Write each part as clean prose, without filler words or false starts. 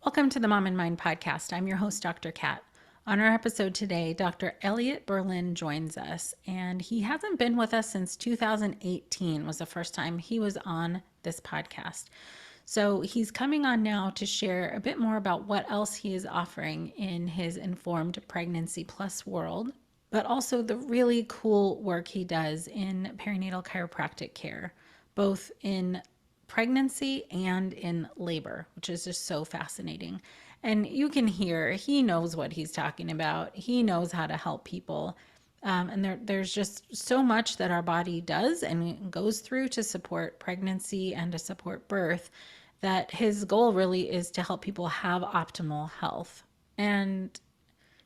Welcome to the Mom and Mind podcast. I'm your host, Dr. Kat. On our episode today, Dr. Elliot Berlin joins us, and he hasn't been with us since 2018 was the first time he was on this podcast. So he's coming on now to share a bit more about what else he is offering in his Informed Pregnancy Plus world, but also the really cool work he does in perinatal chiropractic care, both in pregnancy and in labor, which is just so fascinating. And you can hear he knows what he's talking about. He knows how to help people. There's just so much that our body does and goes through to support pregnancy and to support birth that his goal really is to help people have optimal health. And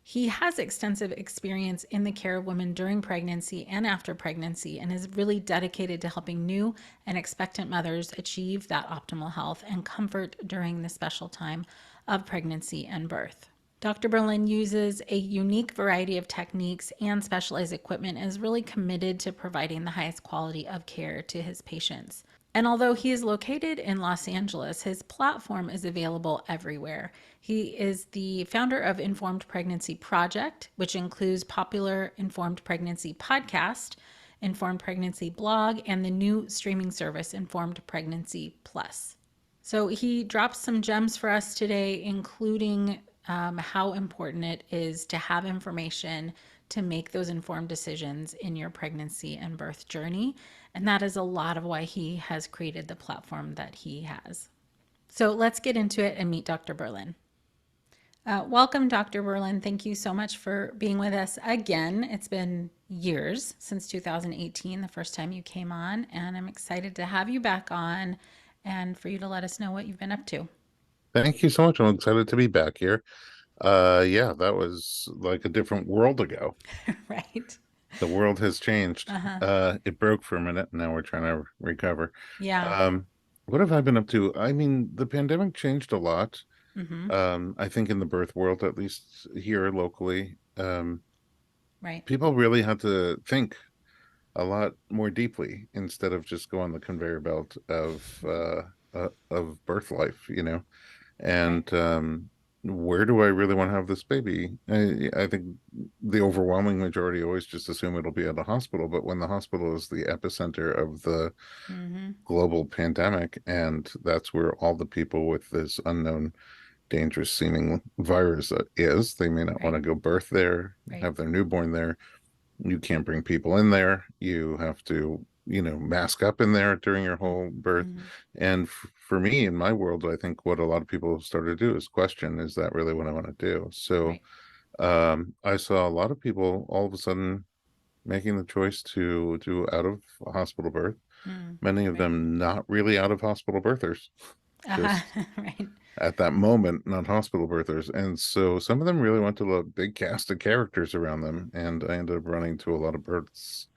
he has extensive experience in the care of women during pregnancy and after pregnancy and is really dedicated to helping new and expectant mothers achieve that optimal health and comfort during the special time of pregnancy and birth. Dr. Berlin uses a unique variety of techniques and specialized equipment and is really committed to providing the highest quality of care to his patients. And although he is located in Los Angeles, his platform is available everywhere. He is the founder of Informed Pregnancy Project, which includes popular Informed Pregnancy podcast, Informed Pregnancy blog, and the new streaming service Informed Pregnancy Plus. So he drops some gems for us today, including how important it is to have information to make those informed decisions in your pregnancy and birth journey. And that is a lot of why he has created the platform that he has. So let's get into it and meet Dr. Berlin. Welcome, Dr. Berlin. Thank you so much for being with us again. It's been years since 2018, the first time you came on, and I'm excited to have you back on and for you to let us know what you've been up to. Thank you so much. I'm excited to be back here. Yeah, that was like a different world ago. Right. The world has changed. Uh-huh. It broke for a minute, and now we're trying to recover. Yeah. Um, what have I been up to? I mean, the pandemic changed a lot. Mm-hmm. I think in the birth world, at least here locally, Right. people really had to think a lot more deeply instead of just go on the conveyor belt of birth life, Right. and where do I really want to have this baby? I think the overwhelming majority always just assume it'll be at a hospital, but when the hospital is the epicenter of the Mm-hmm. global pandemic, and that's where all the people with this unknown dangerous seeming virus is, they may not want Right. to go birth there, Right. have their newborn there. You can't bring people in there. You have to, mask up in there during your whole birth. Mm-hmm. And for me, in my world, I think what a lot of people have started to do is question, is that really what I want to do? So Right. I saw a lot of people all of a sudden making the choice to do out of hospital birth. Mm. Many of Right. them not really out of hospital birthers, Uh-huh. just Right. at that moment, not hospital birthers. And so some of them really went to a big cast of characters around them. And I ended up running to a lot of births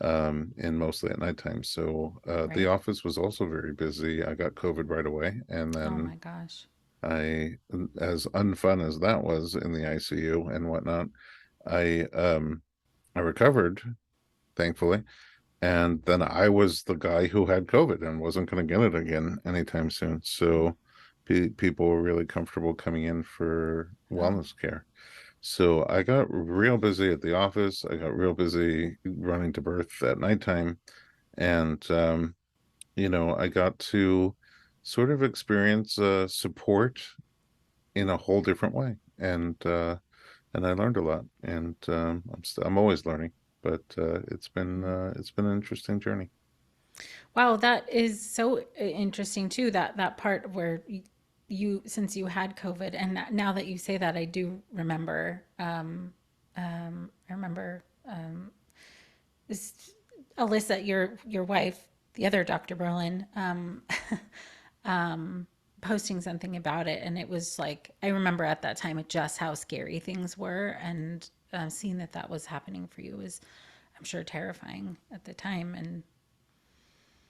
and mostly at nighttime. So the Right. office was also very busy. I got COVID right away. And Oh then my gosh. I, as unfun as that was in the ICU and whatnot, I, um, I recovered, thankfully. And then I was the guy who had COVID and wasn't going to get it again anytime soon. So people were really comfortable coming in for Oh. wellness care. So I got real busy at the office. I got real busy running to birth at nighttime. And I got to sort of experience support in a whole different way. And I learned a lot. And I'm always learning, but it's been an interesting journey. Wow, that is so interesting too. That part where you since you had COVID, and now that you say that, I do remember. I remember this, Alyssa, your wife, the other Dr. Berlin, posting something about it, and it was like I remember at that time just how scary things were, and seeing that was happening for you was, I'm sure, terrifying at the time and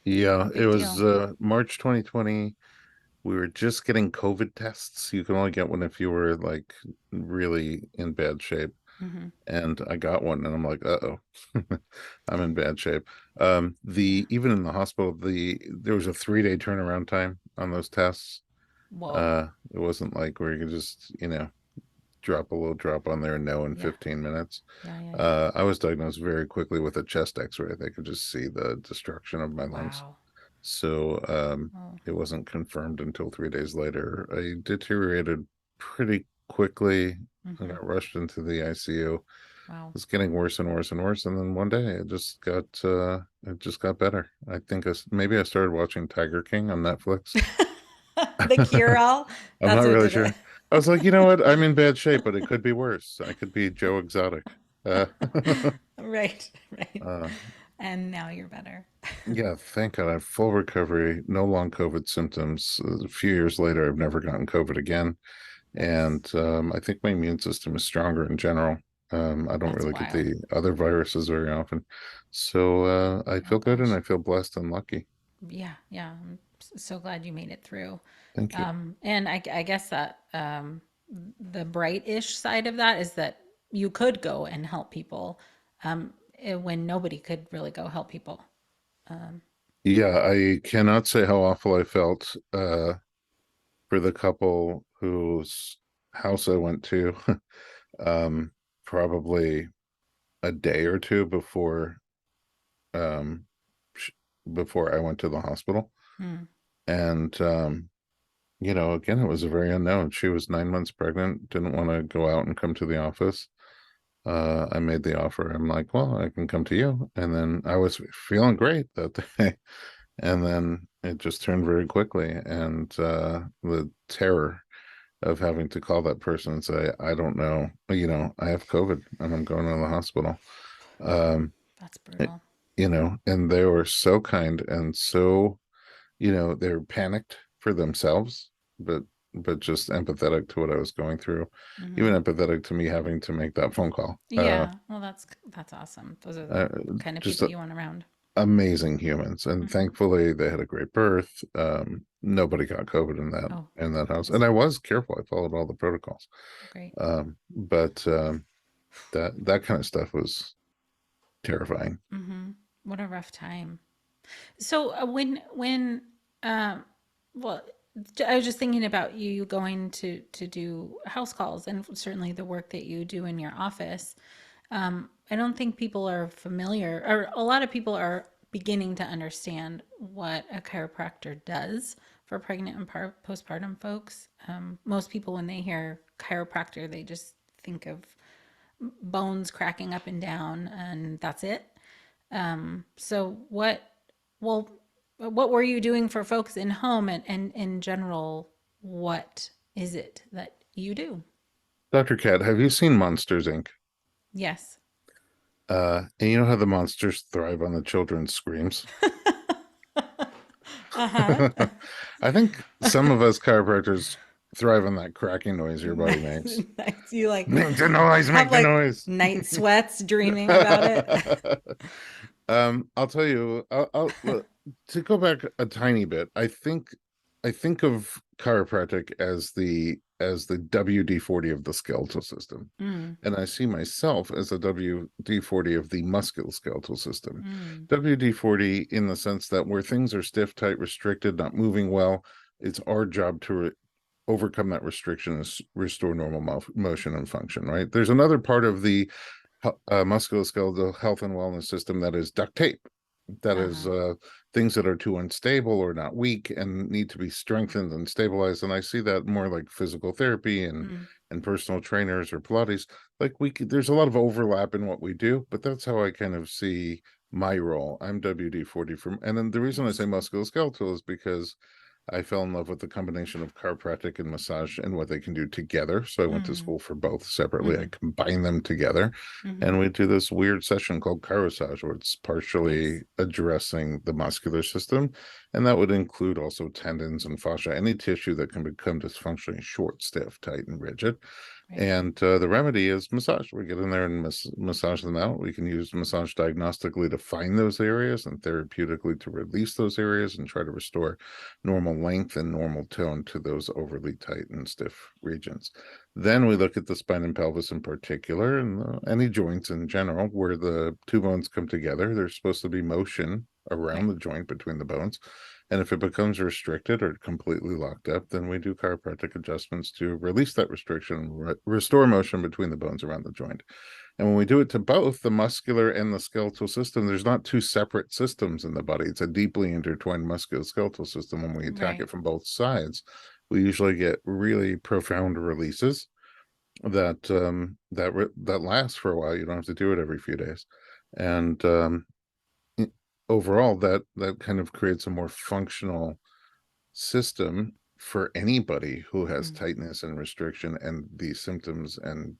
a Yeah, it big was deal. March 2020. We were just getting COVID tests. You can only get one if you were like really in bad shape. Hmm. And I got one and I'm like, uh-oh, I'm in bad shape. The Yeah. even in the hospital, there was a 3-day turnaround time on those tests. Whoa. It wasn't like where you could just, drop a little drop on there and know in Yeah. 15 minutes. Yeah. Yeah. Yeah. I was diagnosed very quickly with a chest x-ray. They could just see the destruction of my lungs. Wow. So Oh. it wasn't confirmed until 3 days later. I deteriorated pretty quickly. I Mm-hmm. got rushed into the ICU. It Wow. was getting worse and worse and worse. And then one day it just got better. I think maybe I started watching Tiger King on Netflix. The cure all. I'm That's not what really did it. sure. I was like, you know what? I'm in bad shape, but it could be worse. I could be Joe Exotic. Uh, Right. Right. uh, And now you're better. yeah, thank God. I have full recovery, no long COVID symptoms. A few years later, I've never gotten COVID again. That's And I think my immune system is stronger in general. I don't that's really get wild. the other viruses very often. So I Oh feel good and gosh. I feel blessed and lucky. Yeah. Yeah. I'm so glad you made it through. Thank you. And I guess that the bright-ish side of that is that you could go and help people when nobody could really go help people. Um, Yeah, I cannot say how awful I felt for the couple whose house I went to um, probably a day or two um, before I went to the hospital. mm, And again, it was a very unknown. She was 9 months pregnant, didn't want to go out and come to the office. I made the offer. I'm like, well, I can come to you. And then I was feeling great that day. And then it just turned very quickly. And the terror of having to call that person and say, I don't know, I have COVID and I'm going to the hospital. Um, that's it- brutal. and they were so kind and so, they're panicked for themselves, but just empathetic to what I was going through, even Hmm. empathetic to me having to make that phone call. Yeah, well, that's awesome. Those are the Uh, kind of just people you want around. amazing humans, and Hmm. thankfully they had a great birth. Nobody got COVID in that Oh, house, and that's I was careful. I followed all the protocols. great. But that kind of stuff was terrifying. Hmm. What a rough time. So when um well I was just thinking about you going to do house calls and certainly the work that you do in your office. I don't think people are familiar, or a lot of people are beginning to understand what a chiropractor does for pregnant and postpartum folks. Most people, when they hear chiropractor, they just think of bones cracking up and down, and that's it. So well, what were you doing for folks in home and in general, what is it that you do? Dr. Cat, have you seen Monsters Inc? Yes. And you know how the monsters thrive on the children's screams? Uh-huh. I think some of us chiropractors thrive on that cracking noise your body Nice, makes. nice. You like Make the noise, have make the like noise. night sweats dreaming about it. I'll tell you, to go back a tiny bit. I think of chiropractic as the WD-40 of the skeletal system, Mm, and I see myself as a WD-40 of the musculoskeletal system. mm, WD-40 in the sense that where things are stiff, tight, restricted, not moving well, it's our job to overcome that restriction and restore normal motion and function. Right? There's another part of the musculoskeletal health and wellness system that is duct tape, that is uh-huh. things that are too unstable or not weak and need to be strengthened and stabilized. And I see that more like physical therapy Mm, and personal trainers or Pilates. Like there's a lot of overlap in what we do, but that's how I kind of see my role. I'm WD-40 from, and then the reason I say yes. musculoskeletal is because I fell in love with the combination of chiropractic and massage and what they can do together. So I went to Mm, school for both separately. I mm, combine them together, mm-hmm. and we do this weird session called chirosage, where it's partially Nice. addressing the muscular system, and that would include also tendons and fascia, any tissue that can become dysfunctionally short, stiff, tight, and rigid. Right. And the remedy is massage. We get in there and massage them out. We can use massage diagnostically to find those areas and therapeutically to release those areas and try to restore normal length and normal tone to those overly tight and stiff regions. Then we look at the spine and pelvis in particular, and any joints in general where the two bones come together. There's supposed to be motion around Right. the joint between the bones. And if it becomes restricted or completely locked up, then we do chiropractic adjustments to release that restriction, restore motion between the bones around the joint. And when we do it to both the muscular and the skeletal system, there's not two separate systems in the body. It's a deeply intertwined musculoskeletal system. When we attack Right. it from both sides, we usually get really profound releases that last for a while. You don't have to do it every few days, and overall, that kind of creates a more functional system for anybody who has Mm. tightness and restriction and the symptoms and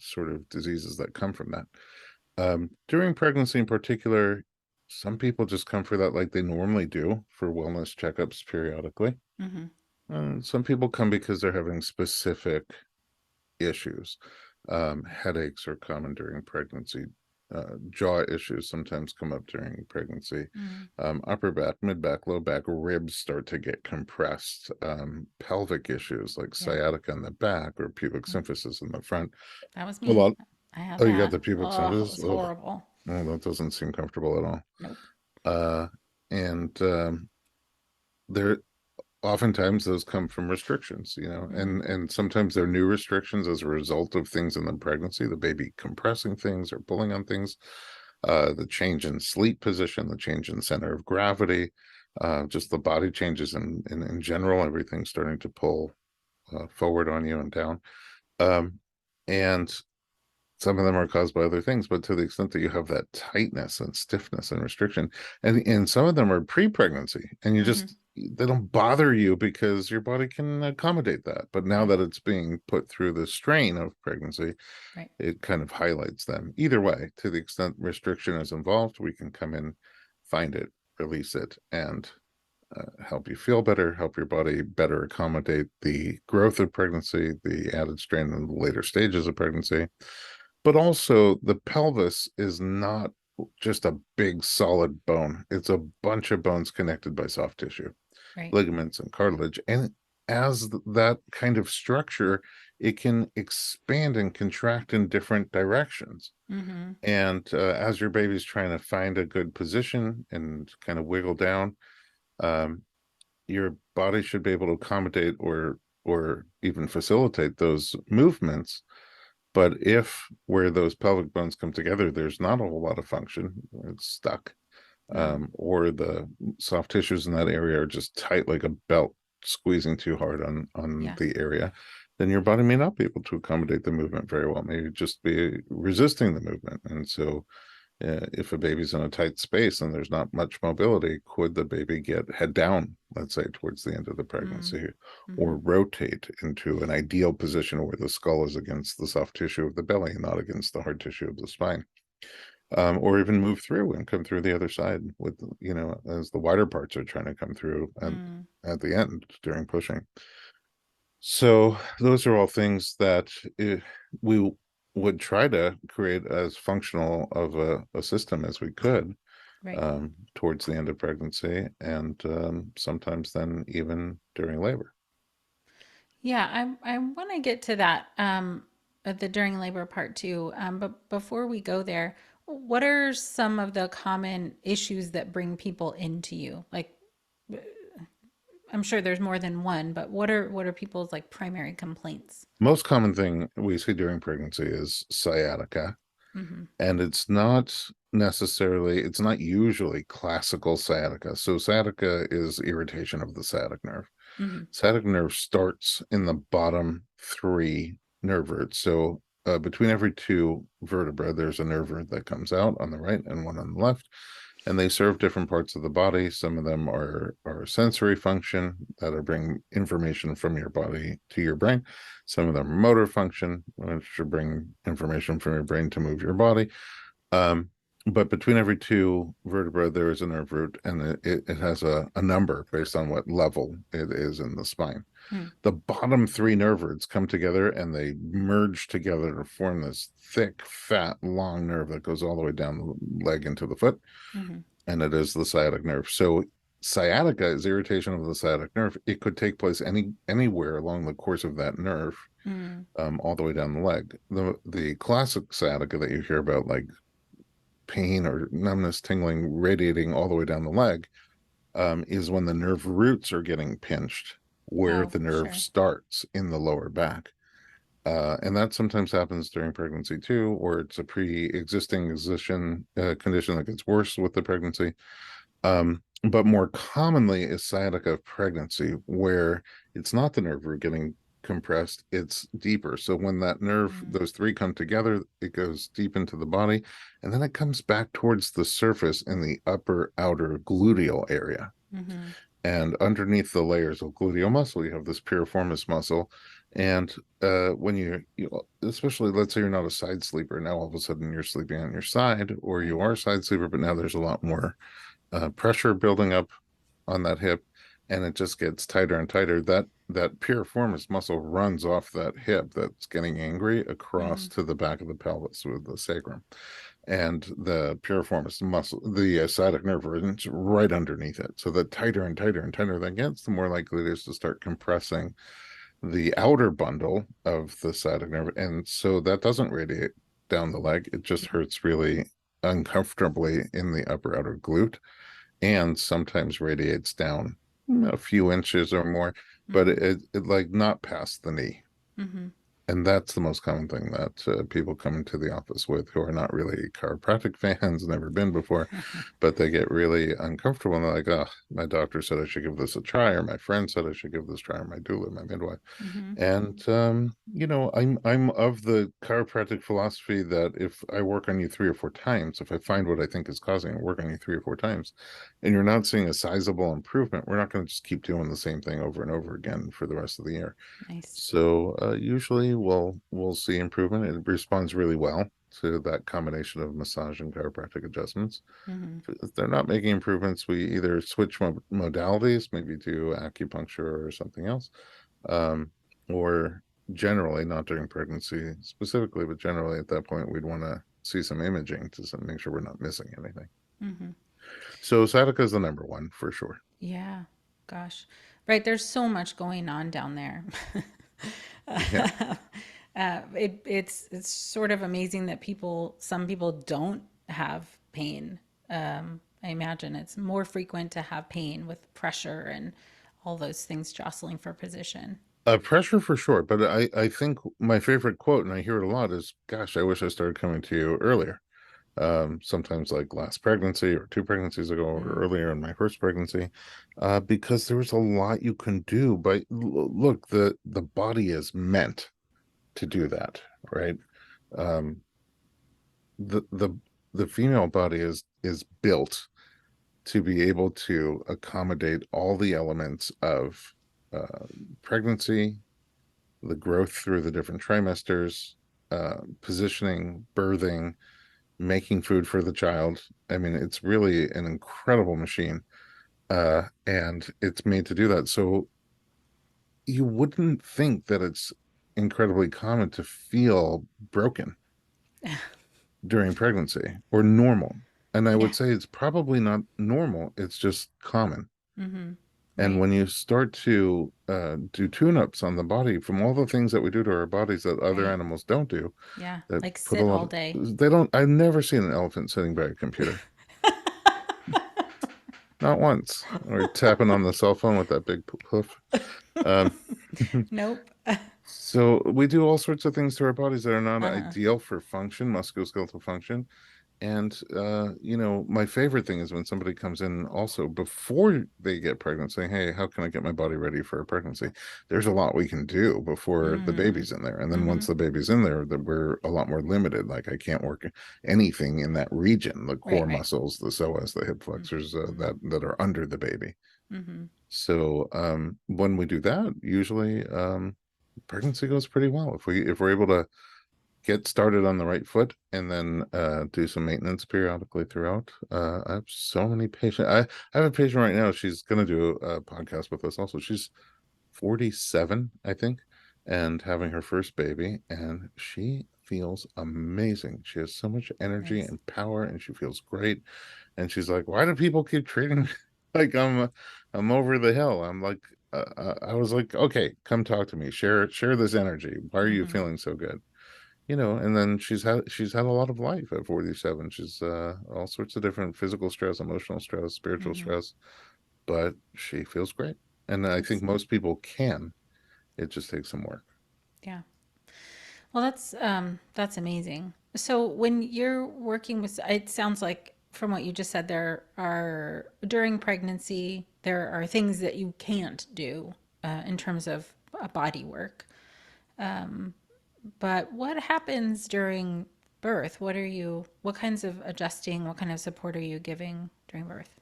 sort of diseases that come from that. During pregnancy in particular, some people just come for that like they normally do for wellness checkups periodically. Mm-hmm. And some people come because they're having specific issues. Headaches are common during pregnancy. Jaw issues sometimes come up during pregnancy. Mm. Upper back, mid back, low back, ribs start to get compressed. Pelvic issues like Yeah. sciatica in the back or pubic Mm. symphysis in the front. That was A me. lot. I had Oh, you got that. the pubic Oh, it symphysis? was Oh, horrible. oh, that doesn't seem comfortable at all. Nope. Uh, and there oftentimes those come from restrictions, Mm. and sometimes they're new restrictions as a result of things in the pregnancy, the baby compressing things or pulling on things, the change in sleep position, the change in center of gravity, just the body changes in general, everything starting to pull forward on you and down. And some of them are caused by other things, but to the extent that you have that tightness and stiffness and restriction, and some of them are pre-pregnancy, and Mm-hmm. they don't bother you because your body can accommodate that. But now Right. that it's being put through the strain of pregnancy, Right. it kind of highlights them. Either way, to the extent restriction is involved, we can come in, find it, release it, and help you feel better, help your body better accommodate the growth of pregnancy, the added strain in the later stages of pregnancy. But also, the pelvis is not just a big solid bone, it's a bunch of bones connected by soft tissue, Right. ligaments, and cartilage. And as that kind of structure, it can expand and contract in different directions. Mm-hmm. And as your baby's trying to find a good position and kind of wiggle down, um, your body should be able to accommodate or even facilitate those movements. But if where those pelvic bones come together, there's not a whole lot of function, it's stuck, Oh. or the soft tissues in that area are just tight like a belt, squeezing too hard on Yeah. the area, then your body may not be able to accommodate the movement very well, maybe just be resisting the movement. And so if a baby's in a tight space and there's not much mobility, could the baby get head down, let's say, towards the end of the Mm. pregnancy, Mm-hmm. or rotate into an ideal position where the skull is against the soft tissue of the belly and not against the hard tissue of the spine? Or even move through and come through the other side with, as the wider parts are trying to come through Mm. at the end during pushing. So those are all things that we would try to create as functional of a system as we could Right. towards the end of pregnancy, and sometimes then even during labor. Yeah, I want to get to that the during labor part too. But before we go there, what are some of the common issues that bring people into you? Like, I'm sure there's more than one, but what are people's like primary complaints? Most common thing we see during pregnancy is sciatica, Mm-hmm. and it's not usually classical sciatica. So sciatica is irritation of the sciatic nerve. Mm-hmm. Sciatic nerve starts in the bottom three nerve roots. So between every two vertebra, there's a nerve root that comes out on the right and one on the left, and they serve different parts of the body. Some of them are sensory function that are bring information from your body to your brain. Some of them are motor function, which should bring information from your brain to move your body. Um, but between every two vertebrae, there is a nerve root, and it has a number based on what level it is in the spine. Mm. The bottom three nerve roots come together and they merge together to form this thick, fat, long nerve that goes all the way down the leg into the foot, Mm-hmm. and it is the sciatic nerve. So sciatica is irritation of the sciatic nerve. It could take place anywhere along the course of that nerve, Mm. all the way down the leg. The classic sciatica that you hear about, like pain or numbness, tingling, radiating all the way down the leg, is when the nerve roots are getting pinched, where Oh, the nerve sure. starts in the lower back. And that sometimes happens during pregnancy too, or it's a pre-existing condition that gets worse with the pregnancy. But more commonly is sciatica of pregnancy, where it's not the nerve root getting compressed, it's deeper. So when that nerve, Mm, those three come together, it goes deep into the body, and then it comes back towards the surface in the upper outer gluteal area. mm-hmm. And underneath the layers of gluteal muscle, you have this piriformis muscle. And when especially let's say you're not a side sleeper, now all of a sudden you're sleeping on your side, or you Right. are a side sleeper, but now there's a lot more pressure building up on that hip, and it just gets tighter and tighter. That piriformis muscle runs off that hip that's getting angry Mm-hmm. across to the back of the pelvis with the sacrum, and the piriformis muscle, the sciatic nerve, runs right underneath it. So the tighter and tighter and tighter that gets, the more likely it is to start compressing the outer bundle of the sciatic nerve, and so that doesn't radiate down the leg. It just hurts really uncomfortably in the upper outer glute, and sometimes radiates down a few inches or more, but Mm-hmm. it like not past the knee. Mm-hmm. And that's the most common thing that people come into the office with, who are not really chiropractic fans, never been before, but they get really uncomfortable and they're like, oh, my doctor said I should give this a try, or my friend said I should give this a try, or my doula, my midwife. Mm-hmm. And I'm of the chiropractic philosophy that if I work on you 3 or 4 times, if I find what I think is causing it, work on you 3 or 4 times, and you're not seeing a sizable improvement, we're not going to just keep doing the same thing over and over again for the rest of the year. Nice. So usually we'll see improvement. It responds really well to that combination of massage and chiropractic adjustments. Mm-hmm. If they're not making improvements, we either switch modalities, maybe do acupuncture or something else, um, or generally, not during pregnancy specifically, but generally at that point, we'd want to see some imaging to make sure we're not missing anything. Mm-hmm. So sciatica is the number one for sure. Yeah. Gosh. Right. There's so much going on down there. Yeah. It's sort of amazing that some people don't have pain. I imagine it's more frequent to have pain with pressure and all those things jostling for position. Pressure for sure, but I think my favorite quote, and I hear it a lot, is, "Gosh, I wish I started coming to you earlier." Sometimes like last pregnancy or 2 pregnancies ago or Mm, earlier in my first pregnancy, because there was a lot you can do. But look, the body is meant to do that, right? Um, the the the female body is built to be able to accommodate all the elements of uh, pregnancy, the growth through the different trimesters, positioning, birthing, making food for the child. I mean, it's really an incredible machine, and it's made to do that. So you wouldn't think that it's incredibly common to feel broken during pregnancy or normal. And I yeah. would say it's probably not normal, it's just common. Mm-hmm. And Right. when you start to do tune-ups on the body from all the things that we do to our bodies that other Right. animals don't do, Yeah. that Like put a sit lot all of, day. they don't, I've never seen an elephant sitting by a computer. Not once. Or tapping on the cell phone with that big hoof. Um, Nope. so we do all sorts of things to our bodies that are not Uh-huh. ideal for function, musculoskeletal function. And my favorite thing is when somebody comes in also before they get pregnant saying, "Hey, how can I get my body ready for a pregnancy?" There's a lot we can do before the Mm. baby's in there. And then Mm-hmm. once the baby's in there, that we're a lot more limited. Like I can't work anything in that region, the Right, core right. muscles, the psoas, the hip flexors Mm-hmm. that are under the baby. Mm-hmm. So when we do that, usually pregnancy goes pretty well if we're able to get started on the right foot and then do some maintenance periodically throughout. I have so many patients. I have a patient right now. She's going to do a podcast with us also. She's 47, I think, and having her first baby, and she feels amazing. She has so much energy Nice. and power, and she feels great. And she's like, "Why do people keep treating me like I'm over the hill?" I'm like, I was like, "Okay, come talk to me. Share this energy. Why are you Mm-hmm. feeling so good?" And then she's had a lot of life at 47. She's all sorts of different physical stress, emotional stress, spiritual Mm-hmm. stress, but she feels great. And I think That's, most people can. It just takes some work. yeah. Well, that's amazing. So when you're working with, it sounds like from what you just said, there are during pregnancy there are things that you can't do in terms of body work. But what happens during birth? What kinds of adjusting, what kind of support are you giving during birth?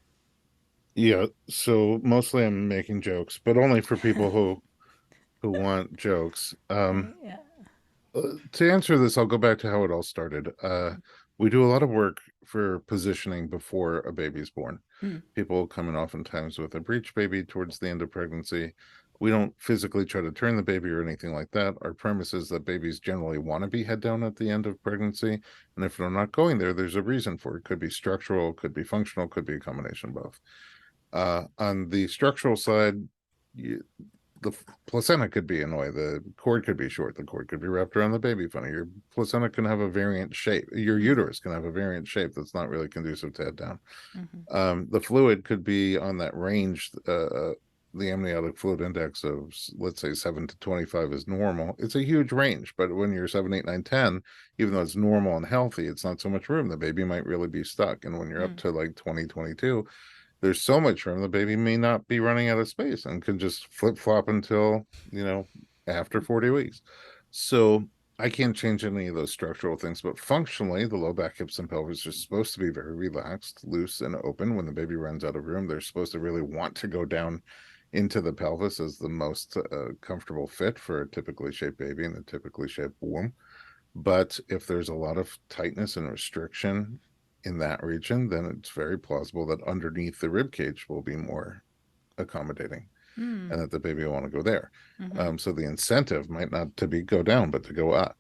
Yeah, so mostly I'm making jokes, but only for people who want jokes. Right? Yeah. To answer this, I'll go back to how it all started. We do a lot of work for positioning before a baby's born. Mm, People come in oftentimes with a breech baby towards the end of pregnancy. We don't physically try to turn the baby or anything like that. Our premise is that babies generally want to be head down at the end of pregnancy. And if they're not going there, there's a reason for it. Could be structural, could be functional, could be a combination of both. On the structural side, you, the placenta could be in a way. The cord could be short. The cord could be wrapped around the baby funny. Your placenta can have a variant shape. Your mm, uterus can have a variant shape that's not really conducive to head down. mhm, The fluid could be on that range. The amniotic fluid index of, let's say, 7 to 25 is normal. It's a huge range, but when you're 7, 8, 9, 10, even though it's normal and healthy, it's not so much room. The baby might really be stuck. And when you're up mm, to like 20, 22, there's so much room, the baby may not be running out of space and can just flip flop until, after 40 weeks. So I can't change any of those structural things, but functionally, the low back, hips, and pelvis are supposed to be very relaxed, loose, and open. When the baby runs out of room, they're supposed to really want to go down into the pelvis as the most comfortable fit for a typically shaped baby and a typically shaped womb. But if there's a lot of tightness and restriction in that region, then it's very plausible that underneath the rib cage will be more accommodating mm, and that the baby will want to go there. mhm. So the incentive might not to be go down, but to go up.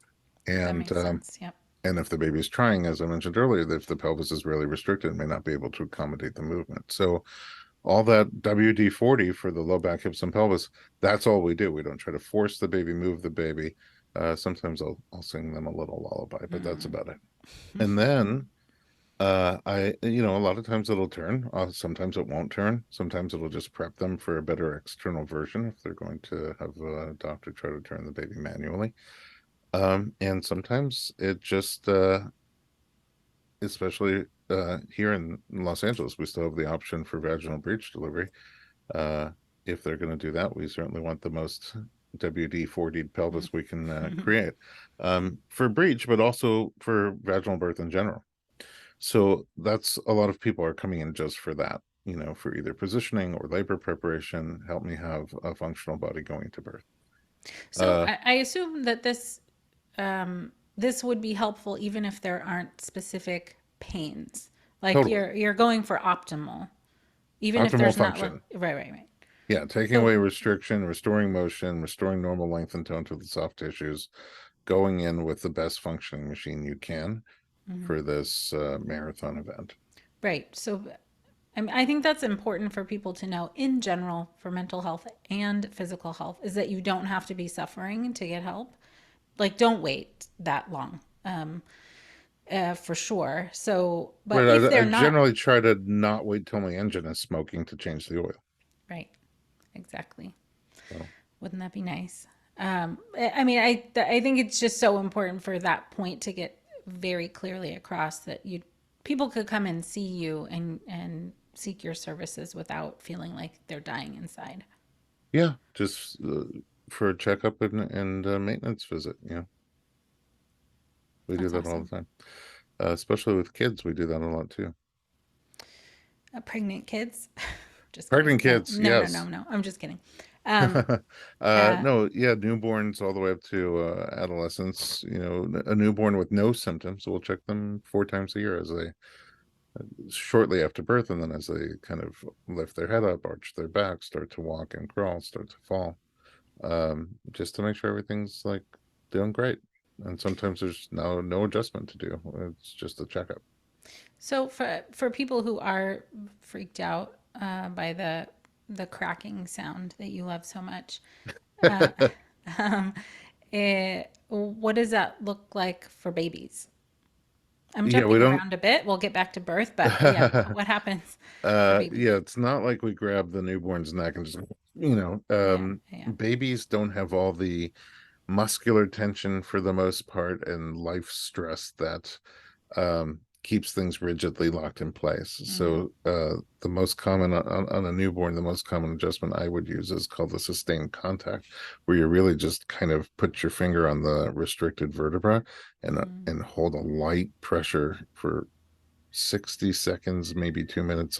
That And makes sense. Yep. and if the baby's trying, as I mentioned earlier, if the pelvis is really restricted, it may not be able to accommodate the movement. So all that WD-40 for the low back, hips, and pelvis, that's all we do. We don't try to force the baby, move the baby. Sometimes I'll sing them a little lullaby, but that's Mm. about it. And then a lot of times it'll turn. Sometimes it won't turn. Sometimes it'll just prep them for a better external version if they're going to have a doctor try to turn the baby manually. And sometimes it just, especially here in Los Angeles, we still have the option for vaginal breech delivery. Uh, if they're going to do that, we certainly want the most WD-40 pelvis we can create for breech, but also for vaginal birth in general. So that's a lot of people are coming in just for that, for either positioning or labor preparation. Help me have a functional body going to birth. So Uh, I assume that this would be helpful even if there aren't specific pains. Like totally. you're going for optimal, even if Optimal there's not like function. right, right, right. Yeah, taking So away restriction, restoring motion, restoring normal length and tone to the soft tissues, going in with the best functioning machine you can mhm, for this marathon event. right. So I think that's important for people to know in general for mental health and physical health is that you don't have to be suffering to get help. Like, don't wait that long, for sure. So, but Right. if I they're not, generally try to not wait till my engine is smoking to change the oil. right, exactly. So, Wouldn't that be nice? I mean, I think it's just so important for that point to get very clearly across that you people could come and see you and seek your services without feeling like they're dying inside. yeah, just for a checkup and maintenance visit. We do That's that all awesome. the time. Especially with kids, we do that a lot too. Pregnant kids. Just kidding. Pregnant No, kids, no, no, no, yes. no. I'm just kidding. Um, uh, No, yeah, newborns all the way up to adolescents. A newborn with no symptoms, we'll check them 4 times a year as they shortly after birth, and then as they kind of lift their head up, arch their back, start to walk and crawl, start to fall, just to make sure everything's like doing great. And sometimes there's no adjustment to do. It's just a checkup. so for people who are freaked out by the cracking sound that you love so much, uh, um, what does that look like for babies? I'm Yeah, we jumping don't. around a bit. We'll get back to birth, but yeah, what happens for Yeah, babies? it's not like we grab the newborn's neck and just, Yeah, yeah. babies don't have all the muscular tension for the most part and life stress that keeps things rigidly locked in place. Mm, So the most common on a newborn, the most common adjustment I would use is called the sustained contact, where you really just kind of put your finger on the restricted vertebra mm, and hold a light pressure for 60 seconds, maybe 2 minutes,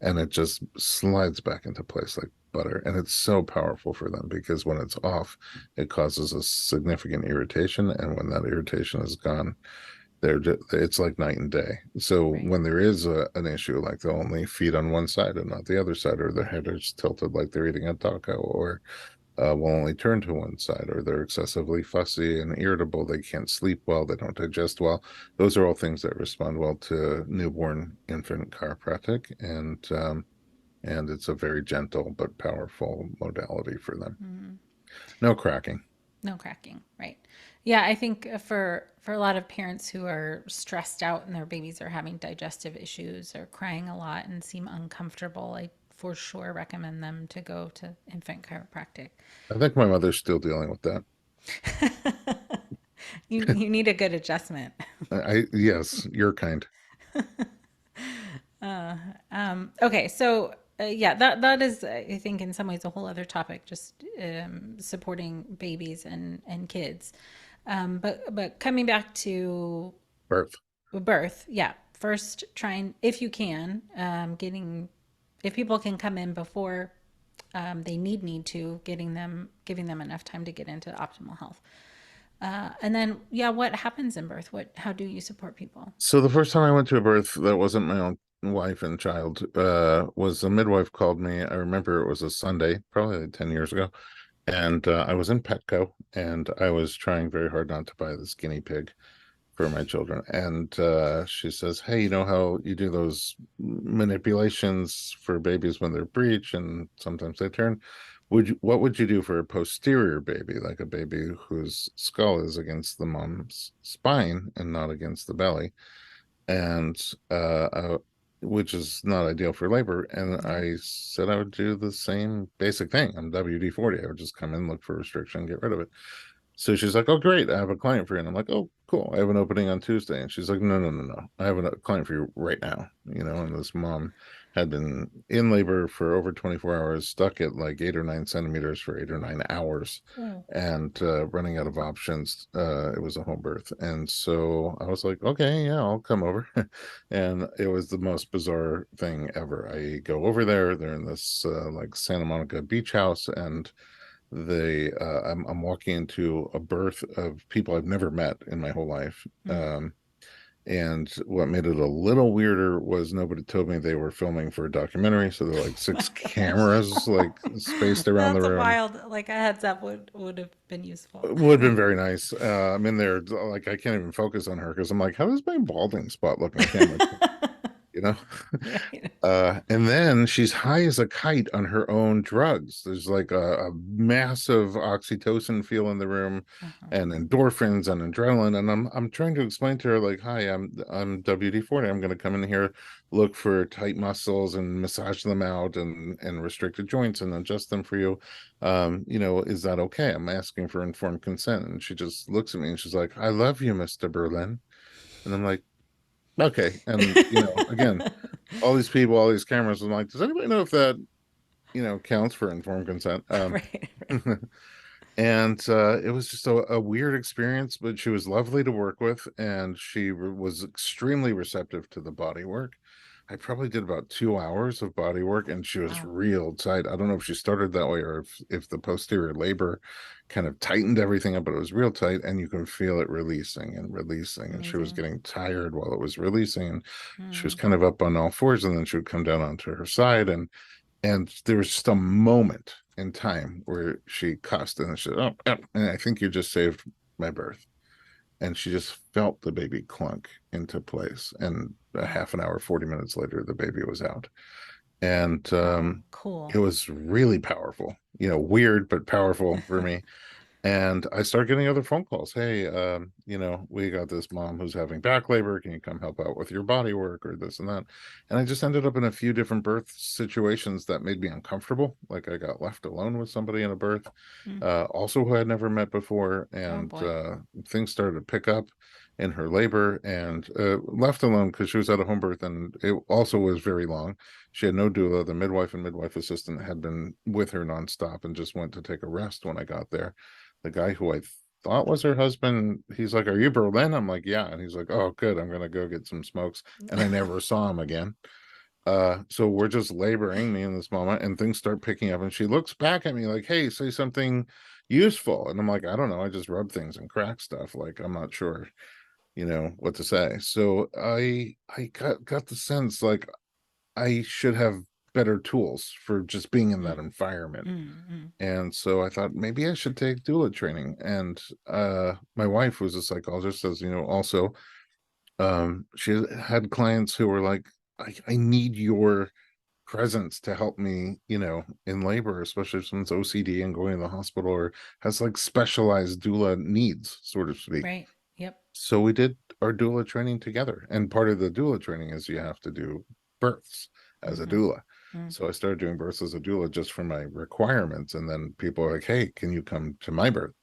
and it just slides back into place like butter. And it's so powerful for them because when it's off, it causes a significant irritation. And when that irritation is gone, it's like night and day. So right. when there is an issue, like they'll only feed on one side and not the other side, or their head is tilted like they're eating a taco, or will only turn to one side, or they're excessively fussy and irritable. They can't sleep well. They don't digest well. Those are all things that respond well to newborn infant chiropractic, and it's a very gentle but powerful modality for them. Mm. No cracking. No cracking, right? Yeah, I think for a lot of parents who are stressed out and their babies are having digestive issues or crying a lot and seem uncomfortable, I for sure recommend them to go to infant chiropractic. I think my mother's still dealing with that. You need a good adjustment. Yes, you're kind. Okay, so yeah, that is I think in some ways a whole other topic, just supporting babies and kids. But coming back to Birth. birth, yeah. First, trying if you can, getting if people can come in before they need to, giving them enough time to get into optimal health. And then, yeah, what happens in birth? How do you support people? So the first time I went to a birth that wasn't my own wife and child, was a midwife called me. I remember it was a Sunday, probably like 10 years ago. And I was in Petco and I was trying very hard not to buy this guinea pig for my children. And she says, "Hey, you know how you do those manipulations for babies when they're breech and sometimes they turn? What would you do for a posterior baby, like a baby whose skull is against the mom's spine and not against the belly?" And which is not ideal for labor. And Yeah. I said I would do the same basic thing. I'm WD-40. I would just come in, look for restriction, get rid of it. So she's like, "Oh, great. I have a client for you." And I'm like, "Oh, cool. I have an opening on Tuesday." And she's like, "No, no, no, no. I have a client for you right now." And this mom had been in labor for over 24 hours, stuck at like 8 or 9 centimeters for 8 or 9 hours, Oh, and running out of options. It was a home birth. And so I was like, "Okay, yeah, I'll come over." And it was the most bizarre thing ever. I go over there. They're in this like Santa Monica beach house, and I'm walking into a birth of people I've never met in my whole life. mm. And what made it a little weirder was nobody told me they were filming for a documentary. So there are like Oh my six gosh. cameras like spaced around the That's a room. wild, like a heads up would have been useful. It would have been very nice. I'm in there, like, I can't even focus on her because I'm like, how does my balding spot look on camera? You know? Right. And then she's high as a kite on her own drugs. There's like a massive oxytocin feel in the room, Uh-huh. and endorphins and adrenaline. And I'm trying to explain to her, like, "Hi, I'm WD-40. I'm going to come in here, look for tight muscles and massage them out, and restricted joints and adjust them for you. Is that okay? I'm asking for informed consent." And she just looks at me and she's like, "I love you, Mr. Berlin." And I'm like, "Okay." And again, all these people, all these cameras. I'm like, does anybody know if that, counts for informed consent? Right, right. And it was just a weird experience, but she was lovely to work with, and she was extremely receptive to the body work. I probably did about 2 hours of body work, and she was Wow. real tight. I don't know if she started that way or if the posterior labor kind of tightened everything up, but it was real tight, and you can feel it releasing and releasing. And she was Amazing. getting tired while it was releasing, and she was Mm. kind of up on all fours, and then she would come down onto her side, and there was just a moment in time where she cussed and she said, "Oh, and I think you just saved my birth." And she just felt the baby clunk into place. And a Wow. half an hour, 40 minutes later, the baby was out. And Wow. it Cool. was really powerful, weird, but powerful for me. And I start getting other phone calls. Hey, we got this mom who's having back labor. Can you come help out with your body work or this and that? And I just ended up in a few different birth situations that made me uncomfortable. Like I got left alone with somebody in a birth, Mm. also who I had never met before. Oh And boy. things started to pick up in her labor and left alone because she was at a home birth and it also was very long. She had no doula. The midwife and midwife assistant had been with her nonstop and just went to take a rest when I got there. The guy who I thought was her husband, he's like, "Are you Berlin?" I'm like, "Yeah." And he's like, "Oh, good. I'm gonna go get some smokes." And I never saw him again. So we're just laboring, me and this mama, and things start picking up. And she looks back at me like, "Hey, say something useful." And I'm like, "I don't know. I just rub things and crack stuff. Like, I'm not sure, what to say." So I got the sense like I should have better tools for just being in that Mm. environment. Mm. Mm. And so I thought maybe I should take doula training. And my wife was a psychologist, as you know, also. She had clients who were like, I need your presence to help me, in labor, especially if someone's OCD and going to the hospital or has like specialized doula needs, so to speak. Right. Yep. So we did our doula training together. And part of the doula training is you have to do births as a Mm-hmm. doula. Mm. So I started doing births as a doula just for my requirements. And then people are like, hey, can you come to my birth?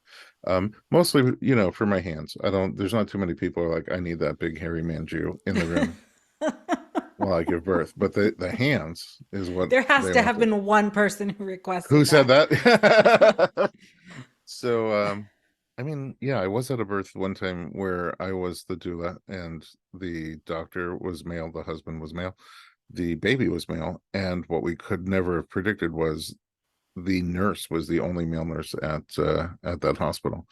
Mostly, for my hands. There's not too many people who are like, I need that big hairy man Jew in the room while I give birth. But the hands is what There has they to have wanted. been one person who Who requested said that. that? So, I mean, yeah, I was at a birth one time where I was the doula and the doctor was male, the husband was male, the baby was male, and what we could never have predicted was the nurse was the only male nurse at that hospital.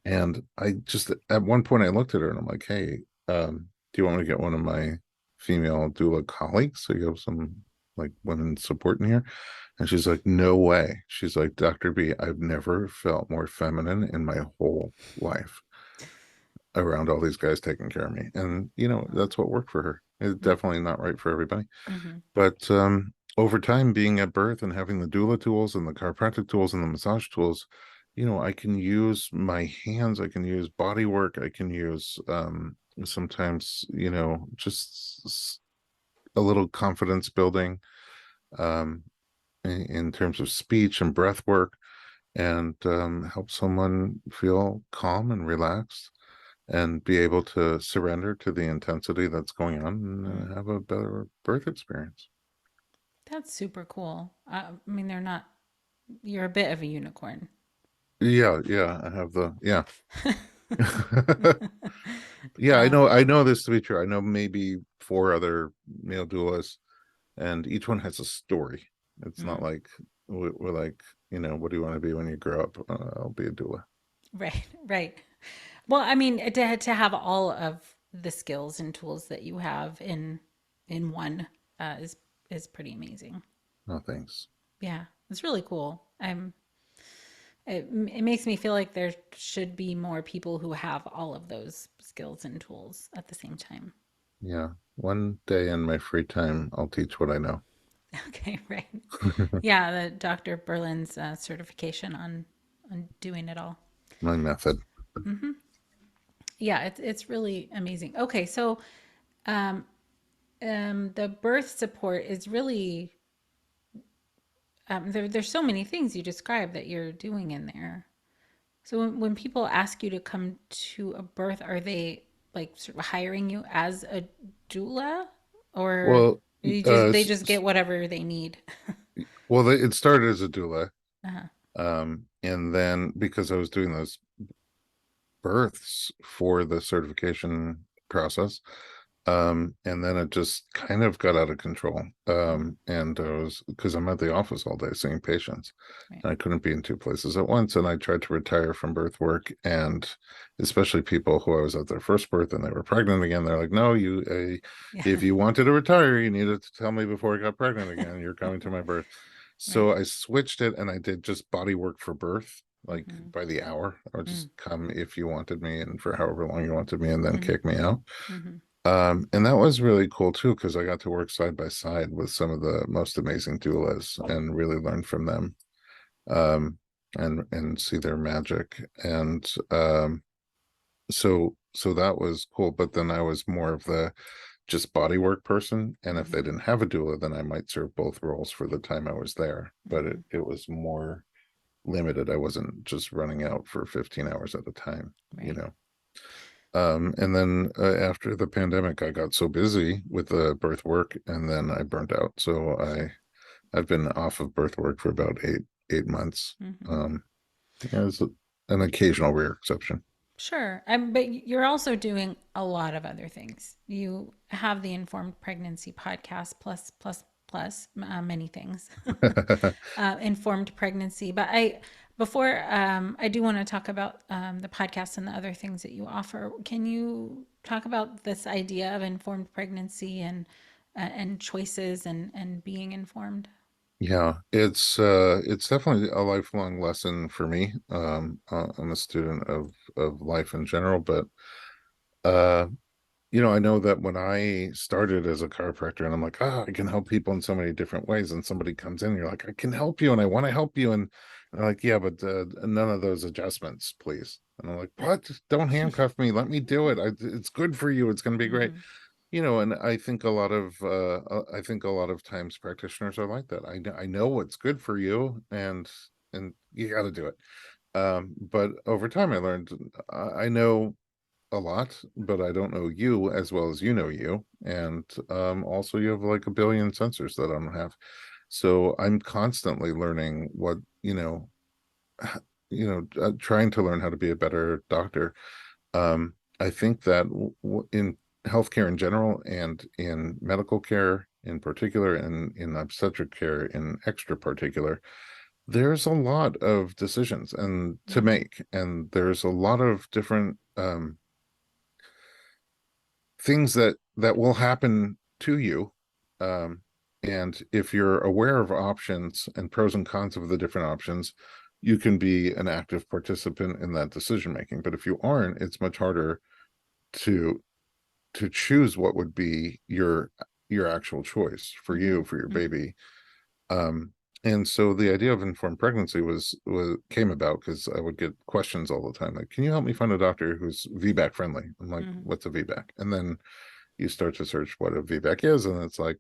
And I just at one point I looked at her and I'm like, hey, do you want me to get one of my female doula colleagues so you have some like women support in here? And she's like, no way. She's like, Dr. B, I've never felt more feminine in my whole life around all these guys taking care of me. And, Wow. that's what worked for her. It's Yep. definitely not right for everybody. Mm-hmm. But over time, being at birth and having the doula tools and the chiropractic tools and the massage tools, I can use my hands, I can use body work, I can use sometimes, just a little confidence building um, in terms of speech and breath work and help someone feel calm and relaxed and be able to surrender to the intensity that's going on Mm. and have a better birth experience. That's super cool. I mean, they're not, you're a bit of a unicorn. Yeah, yeah, I have the yeah. Yeah, I know Um, I know this to be true. I know maybe four other male doulas and each one has a story. It's not mm. like we're like, what do you want to be when you grow up? I'll be a doula. Right, right. Well, I mean, to have all of the skills and tools that you have in one is pretty amazing. No thanks. Yeah, it's really cool. It makes me feel like there should be more people who have all of those skills and tools at the same time. Yeah. One day in my free time, I'll teach what I know. Okay, right. Yeah, the Dr. Berlin's certification on doing it all. My method. Hmm. Yeah, it's really amazing. Okay, so um, the birth support is really there's so many things you describe that you're doing in there. So when people ask you to come to a birth, are they like sort of hiring you as a doula, or Well, they just get whatever they need? it started as a doula. Uh-huh. And then because I was doing those births for the certification process, and then it just kind of got out of control. Mm, And I was because I'm at the office all day seeing patients. right. And I couldn't be in two places at once. And I tried to retire from birth work, and especially people who I was at their first birth and they were pregnant again. They're like, "No, Yeah. if you wanted to retire, you needed to tell me before I got pregnant again. You're coming to my birth." Right. So I switched it and I did just body work for birth, like Mm-hmm. by the hour. I would Mm, just come if you wanted me and for however long you wanted me, and then mm-hmm. kick me out. Mm-hmm. And that was really cool too, because I got to work side by side with some of the most amazing doulas and really learn from them. Um, and see their magic. And so that was cool. But then I was more of the just body work person, and if they Mm-hmm. didn't have a doula, then I might serve both roles for the time I was there. But Mm-hmm. it was more limited. I wasn't just running out for 15 hours at a time, you Right. know. And then after the pandemic, I got so busy with the birth work, and then I burnt out. So Sure. I've been off of birth work for about 8 months. Mm-hmm. Um, as an occasional rare exception. Sure. But you're also doing a lot of other things. You have the Informed Pregnancy podcast, plus, many things. Informed pregnancy. But before I do want to talk about the podcast and the other things that you offer. Can you talk about this idea of informed pregnancy and choices and being informed? Yeah, it's definitely a lifelong lesson for me. I'm a student of life in general, but uh, I know that when I started as a chiropractor, and I'm like, I can help people in so many different ways, and somebody comes in, you're like, I can help you, and I want to help you, and they're like, yeah, but none of those adjustments, please. And I'm like, what? Don't handcuff me. Let me do it. It's good for you. It's going to be great. Mm-hmm. And I think a lot of times practitioners are like that. I know what's good for you, and you got to do it. But over time I learned I know a lot, but I don't know you as well as you know you. And also you have like a billion sensors that I don't have. So I'm constantly learning trying to learn how to be a better doctor. I think that in healthcare in general and in medical care in particular and in obstetric care in extra particular, there's a lot of decisions and to Mm-hmm. make, and there's a lot of different things that will happen to you. Um, and if you're aware of options and pros and cons of the different options, you can be an active participant in that decision making. But if you aren't, it's much harder to to choose what would be your actual choice for Mm-hmm. you, for your Mm-hmm. baby. um and so the idea of informed pregnancy was came about because I would get questions all the time like, can you help me find a doctor who's VBAC friendly? I'm like, Mm-hmm. what's a VBAC? And then you start to search what a VBAC is, and it's like,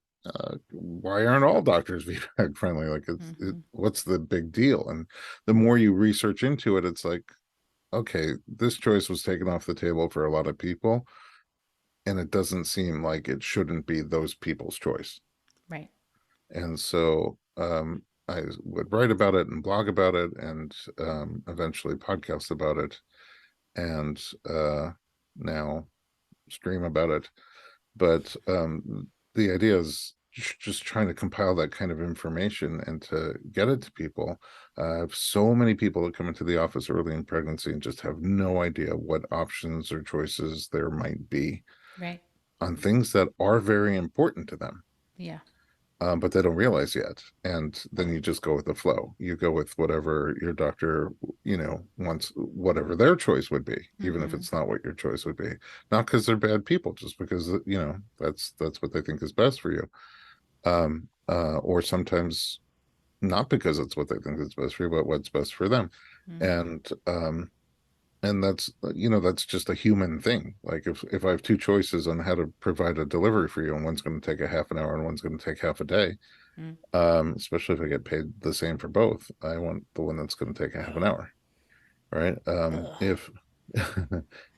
why aren't all doctors VBAC friendly? Like, Mm-hmm. what's the big deal? And the more you research into it, it's like, okay, this choice was taken off the table for a lot of people, and it doesn't seem like it shouldn't be those people's choice. Right. And so I would write about it and blog about it and eventually podcast about it, and now stream about it. But the idea is just trying to compile that kind of information and to get it to people. I have so many people that come into the office early in pregnancy and just have no idea what options or choices there might be Right. on things that are very important to them, Yeah. but they don't realize yet. And then you just go with the flow. You go with whatever your doctor, wants, whatever their choice would be, even if Mm-hmm. it's not what your choice would be. Not because they're bad people, just because that's what they think is best for you. Or sometimes not because it's what they think is best for you, but what's best for them. Mm-hmm. And that's just a human thing. Like if I have two choices on how to provide a delivery for you, and one's going to take a half an hour and one's going to take half a day, especially if I get paid the same for both, I want the one that's going to take a half an hour, right? Ugh. If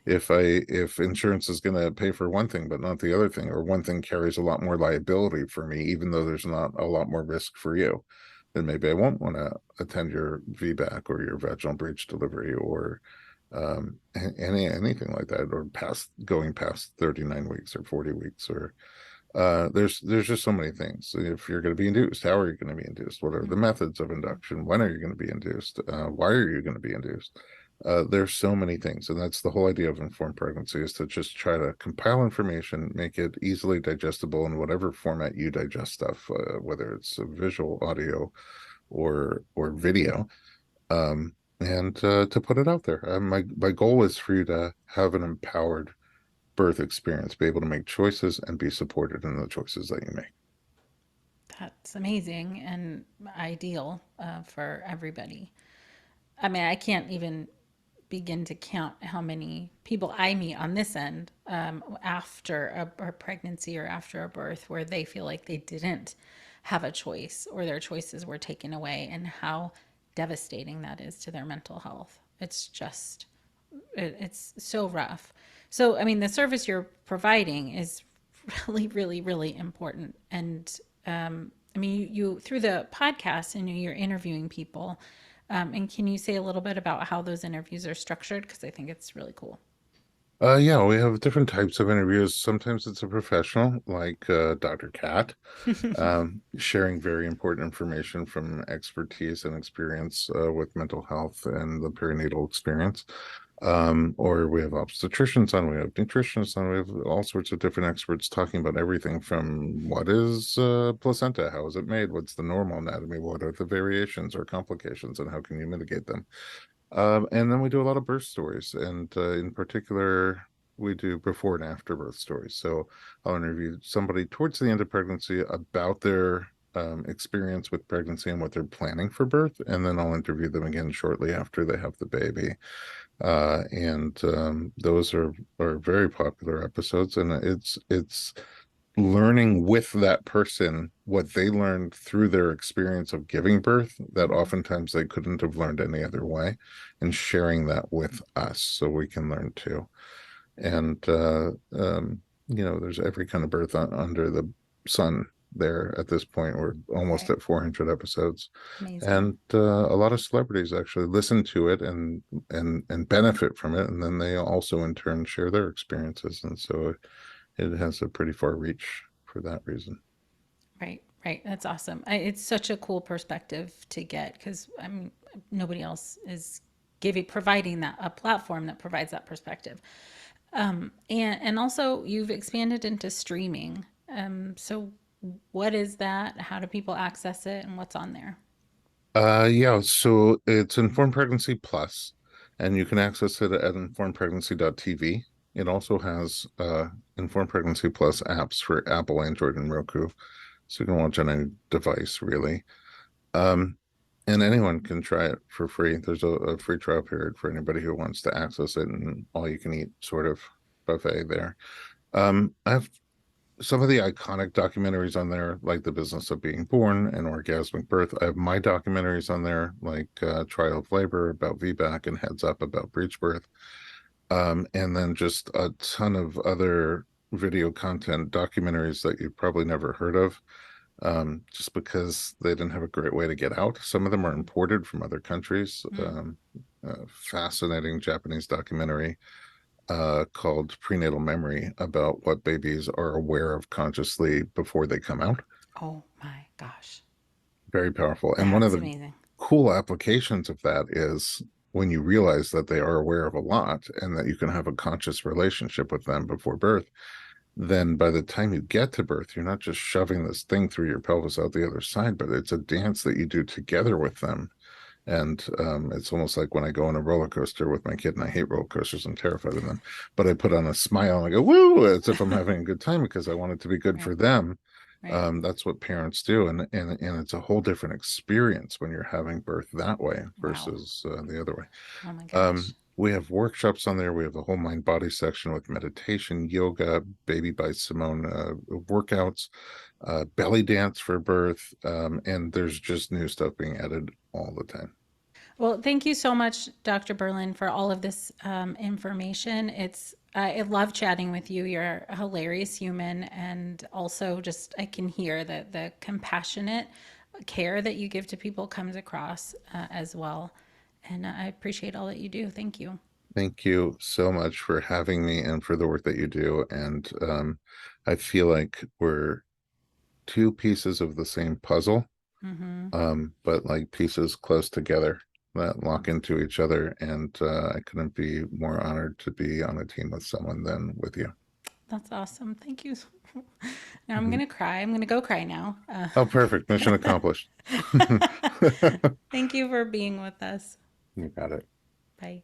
if insurance is going to pay for one thing but not the other thing, or one thing carries a lot more liability for me even though there's not a lot more risk for you, then maybe I won't want to attend your VBAC or your vaginal breech delivery, or anything like that, or going past 39 weeks or 40 weeks, or there's just so many things. If you're going to be induced, how are you going to be induced? What are the Mm-hmm. methods of induction? When are you going to be induced? Why are you going to be induced? There's so many things, and that's the whole idea of informed pregnancy, is to just try to compile information, make it easily digestible in whatever format you digest stuff, whether it's visual, audio, or video, and to put it out there. My goal is for you to have an empowered birth experience, be able to make choices and be supported in the choices that you make. That's amazing and ideal for everybody. I mean, I can't even begin to count how many people I meet on this end after a pregnancy or after a birth where they feel like they didn't have a choice or their choices were taken away, and how devastating that is to their mental health. It's just, it's so rough. So, I mean, the service you're providing is really, really, really important. And I mean, you through the podcast, and you're interviewing people. And can you say a little bit about how those interviews are structured? Because I think it's really cool. Yeah, we have different types of interviews. Sometimes it's a professional, like Dr. Cat, sharing very important information from expertise and experience with mental health and the perinatal experience. Or we have obstetricians on, we have nutritionists on, we have all sorts of different experts talking about everything from what is placenta, how is it made, what's the normal anatomy, what are the variations or complications, and how can you mitigate them. And then we do a lot of birth stories, and in particular, we do before and after birth stories. So I'll interview somebody towards the end of pregnancy about their experience with pregnancy and what they're planning for birth, and then I'll interview them again shortly after they have the baby. And those are very popular episodes, and it's learning with that person what they learned through their experience of giving birth that Mm-hmm. oftentimes they couldn't have learned any other way, and sharing that with us so we can learn too. And there's every kind of birth under the sun there at this point. We're almost Right. at 400 episodes, Amazing. and a lot of celebrities actually listen to it and benefit from it, and then they also in turn share their experiences, and so it has a pretty far reach for that reason. Right. Right. That's awesome. It's such a cool perspective to get because I mean, nobody else is giving providing that a platform that provides that perspective. And also you've expanded into streaming. So what is that? How do people access it, and what's on there? Yeah, so it's Informed Pregnancy Plus, and you can access it at informedpregnancy.tv. It also has Informed Pregnancy Plus apps for Apple, Android, and Roku, so you can watch on any device, really. Um, and anyone can try it for free. There's a free trial period for anybody who wants to access it, and all you can eat sort of buffet there. I have some of the iconic documentaries on there, like The Business of Being Born and Orgasmic Birth. I have my documentaries on there, like Trial of Labor about VBAC and Heads Up about breech birth. And then just a ton of other video content documentaries that you've probably never heard of, just because they didn't have a great way to get out. Some of them are imported from other countries. Mm. Fascinating Japanese documentary called Prenatal Memory about what babies are aware of consciously before they come out. Oh my gosh. Very powerful. And one of That's the amazing. cool applications of that is when you realize that they are aware of a lot and that you can have a conscious relationship with them before birth, then by the time you get to birth, you're not just shoving this thing through your pelvis out the other side, but it's a dance that you do together with them. And it's almost like when I go on a roller coaster with my kid, and I hate roller coasters, I'm terrified of them, but I put on a smile and I go, woo, as if I'm having a good time because I want it to be good Right. for them. Right. That's what parents do. And it's a whole different experience when you're having birth that way Wow. versus the other way. Oh my gosh. We have workshops on there. We have a whole mind body section with meditation, yoga, Baby by Simone workouts, belly dance for birth. And there's just new stuff being added all the time. Well, thank you so much, Dr. Berlin, for all of this information. I love chatting with you. You're a hilarious human, and also just I can hear that the compassionate care that you give to people comes across as well. And I appreciate all that you do. Thank you. Thank you so much for having me and for the work that you do. And I feel like we're two pieces of the same puzzle, Hmm. but like pieces close together that lock into each other. And I couldn't be more honored to be on a team with someone than with you. That's awesome. Thank you. Now I'm Mhm. gonna cry. I'm gonna go cry now. Oh, perfect. Mission accomplished. Thank you for being with us. You got it. Bye.